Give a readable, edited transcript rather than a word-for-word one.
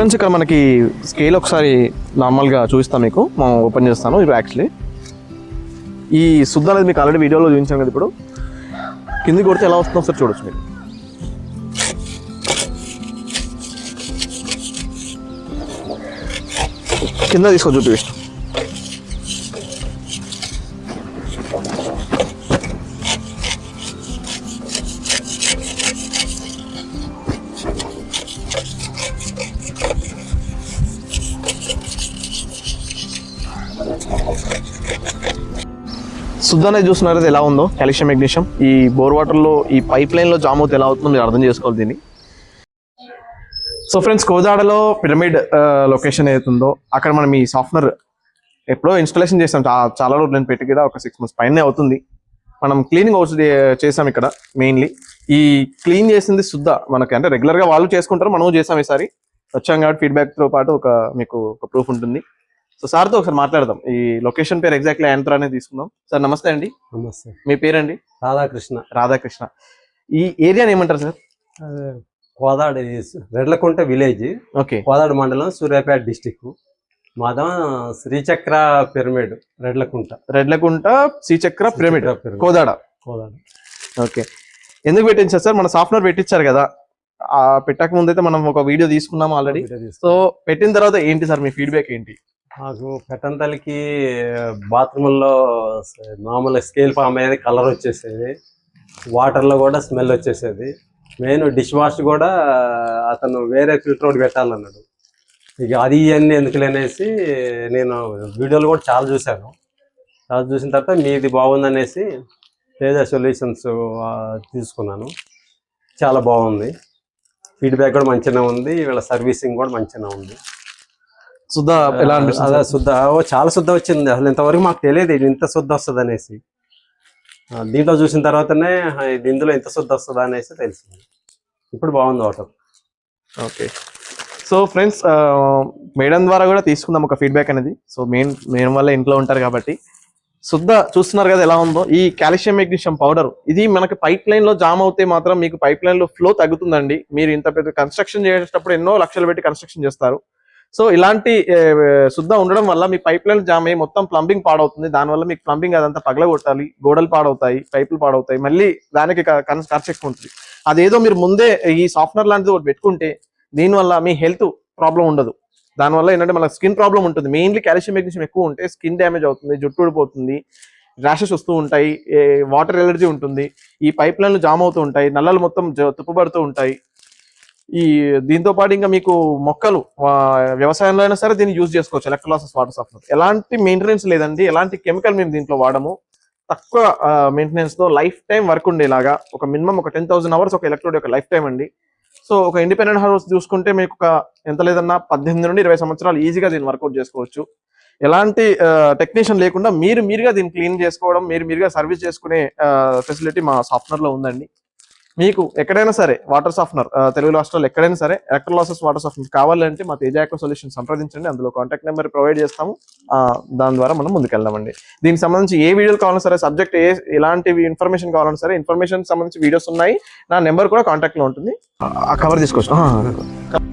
Friends ఇక్కడ మనకి scale ఒకసారి నార్మల్గా చూపిస్తాను మీకు, మనం ఓపెన్ చేస్తాను. ఇప్పుడు యాక్చువల్లీ ఈ సుద్ద అనేది మీకు ఆల్రెడీ వీడియోలో చూపించాను కదా. ఇప్పుడు కింది కొడితే ఎలా వస్తుందో ఒకసారి చూడొచ్చు మీరు. కింద తీసుకొని చూపిస్తాను. సుద్ద అనేది చూస్తున్నారు ఎలా ఉందో, కాల్షియం మెగ్నీషియం ఈ బోర్ వాటర్లో ఈ పైప్ లైన్లో జామ్ అవుతే ఎలా అవుతుందో మీరు అర్థం చేసుకోవాలి దీన్ని. సో ఫ్రెండ్స్, కోదాడలో పిరమిడ్ లొకేషన్ ఏదైతుందో అక్కడ మనం ఈ సాఫ్ట్వేర్ ఎప్పుడో ఇన్స్టాలేషన్ చేసాం. చాలా రోజులు నేను పెట్టి కూడా ఒక 6 months పైనే అవుతుంది. మనం క్లీనింగ్ అవుట్ చేసాం ఇక్కడ. మెయిన్లీ ఈ క్లీన్ చేసింది సుద్ద మనకి, అంటే రెగ్యులర్గా వాళ్ళు చేసుకుంటారు, మనము చేసాం. ఈసారి వచ్చాం కాబట్టి ఫీడ్బ్యాక్తో పాటు మీకు ఒక ప్రూఫ్ ఉంటుంది. సో సార్తో ఒకసారి మాట్లాడదాం. ఈ లొకేషన్ పేరు ఎగ్జాక్ట్లీ యాంత్ర అనేది తీసుకుందాం. సార్ నమస్తే అండి. నమస్తే. మీ పేరండి? రాధాకృష్ణ. ఈ ఏరియాని ఏమంటారు sir? Kodad, Redlakunta village, okay. Kodad మండలం, సూర్యాపేట డిస్టిక్. మాదం శ్రీచక్ర పిరమిడ్, రెడ్లకుంట శ్రీచక్ర పిరమిడ్, కోదాడ. ఓకే. ఎందుకు పెట్టించారు సార్? మన సాఫ్ట్వేర్ పెట్టించారు కదా, పెట్టక ముందైతే మనం ఒక వీడియో తీసుకున్నాం ఆల్రెడీ. సో పెట్టిన తర్వాత ఏంటి సార్ మీ ఫీడ్బ్యాక్ ఏంటి? మాకు పెట్టంతలకి బాత్రూంలో మామూలు స్కేల్ ఫామ్ అయ్యేది, కలర్ వచ్చేసేది, వాటర్లో కూడా స్మెల్ వచ్చేసేది. మెయిన్ డిష్ వాష్ కూడా అతను వేరే ఫిల్టర్ ఒకటి పెట్టాలన్నాడు. ఇక అది ఇవన్నీ ఎందుకులేనేసి నేను వీడియోలు కూడా చాలా చూశాను. చూసిన తర్వాత మీది బాగుందనేసి తేజ సొల్యూషన్స్ తీసుకున్నాను. చాలా బాగుంది, ఫీడ్బ్యాక్ కూడా మంచిగా ఉంది, వీళ్ళ సర్వీసింగ్ కూడా మంచిగా ఉంది. శుద్ధ ఎలా అనిపిస్తుంది? శుద్ధ చాలా శుద్ధ వచ్చింది. అసలు ఇంతవరకు మాకు తెలియదు ఇంత శుద్ధ వస్తుంది అనేసి. దీంట్లో చూసిన తర్వాతనే ఇందులో ఇంత శుద్ధ వస్తుందా అనేసి తెలిసింది. ఇప్పుడు బాగుంది water. Okay. So friends, madam ద్వారా కూడా తీసుకుందాం ఒక ఫీడ్బ్యాక్ అనేది. సో మెయిన్ వల్ల ఇంట్లో ఉంటారు కాబట్టి శుద్ధ చూస్తున్నారు కదా ఎలా ఉందో. ఈ కాల్షియం మెగ్నీషియం పౌడర్ ఇది మనకి పైప్ లైన్ లో జామ్ అవుతే మాత్రం మీకు పైప్ లైన్ లో ఫ్లో తగ్గుతుందండి. మీరు ఇంత పెద్ద కన్స్ట్రక్షన్ చేసేటప్పుడు ఎన్నో లక్షలు పెట్టి కన్స్ట్రక్షన్ చేస్తారు. సో ఇలాంటి శుద్ధ ఉండడం వల్ల మీ పైప్ లైన్ జామ్ అయ్యి మొత్తం ప్లంబింగ్ పాడవుతుంది. దానివల్ల మీకు ప్లంబింగ్ అదంతా పగలగొట్టాలి, గోడలు పాడవుతాయి, పైపులు పాడవుతాయి, మళ్ళీ దానికి ఖర్చు ఎక్కువ ఉంటుంది. అదేదో మీరు ముందే ఈ సాఫ్ట్వేర్ లాంటిది ఒకటి పెట్టుకుంటే దీనివల్ల మీ హెల్త్ ప్రాబ్లం ఉండదు. దానివల్ల ఏంటంటే మనకు స్కిన్ ప్రాబ్లం ఉంటుంది. మెయిన్లీ కాల్షియం మెగ్నీషియం ఎక్కువ ఉంటే స్కిన్ డ్యామేజ్ అవుతుంది, జుట్టు ఊడిపోతుంది, ర్యాషెస్ వస్తూ ఉంటాయి, వాటర్ ఎలర్జీ ఉంటుంది, ఈ పైప్ లైన్లు జామ్ అవుతూ ఉంటాయి, నల్లలు మొత్తం తుప్పుబడుతూ ఉంటాయి. దీంతో పాటు ఇంకా మీకు మొక్కలు వ్యవసాయంలో అయినా సరే దీన్ని యూజ్ చేసుకోవచ్చు. ఎలక్ట్రోలైసిస్ వాటర్ సాఫ్ట్వేర్ ఎలాంటి మెయింటెనెన్స్ లేదండి, ఎలాంటి కెమికల్ మేము దీంట్లో వాడము. తక్కువ మెయింటెనెన్స్ తో లైఫ్ టైం వర్క్ ఉండేలాగా ఒక మినిమం ఒక 10,000 hours ఒక ఎలక్ట్రోడ్ యొక్క లైఫ్ టైం అండి. సో ఒక ఇండిపెండెంట్ హౌస్ చూసుకుంటే మీకు ఒక ఎంత లేదన్నా 18 నుండి 20 సంవత్సరాలు ఈజీగా దీన్ని వర్కౌట్ చేసుకోవచ్చు. ఎలాంటి టెక్నీషియన్ లేకుండా మీరుగా దీన్ని క్లీన్ చేసుకోవడం, మీరుగా సర్వీస్ చేసుకునే ఫెసిలిటీ మా సాఫ్ట్వేర్ లో ఉందండి. మీకు ఎక్కడైనా సరే వాటర్ సాఫ్ట్వేర్ తెలుగు రాష్ట్రాల్లో ఎక్కడైనా సరే ఎలక్ట్రోలైసిస్ వాటర్ సాఫ్ట్వేర్ కావాలంటే మా తేజ ఎకో సొల్యూషన్ సంప్రదించండి. అందులో కాంటాక్ట్ నెంబర్ ప్రొవైడ్ చేస్తాము. దాని ద్వారా మనం ముందుకెళ్దామండి. దీనికి సంబంధించి ఏ వీడియోలు కావాలన్నా సరే, సబ్జెక్ట్ ఎలాంటి ఇన్ఫర్మేషన్ కావాలన్నా సరే, ఇన్ఫర్మేషన్ సంబంధించి వీడియోస్ ఉన్నాయి. నా నెంబర్ కూడా కాంటాక్ట్ లో ఉంటుంది. ఆ కవర్ తీసుకోవచ్చు.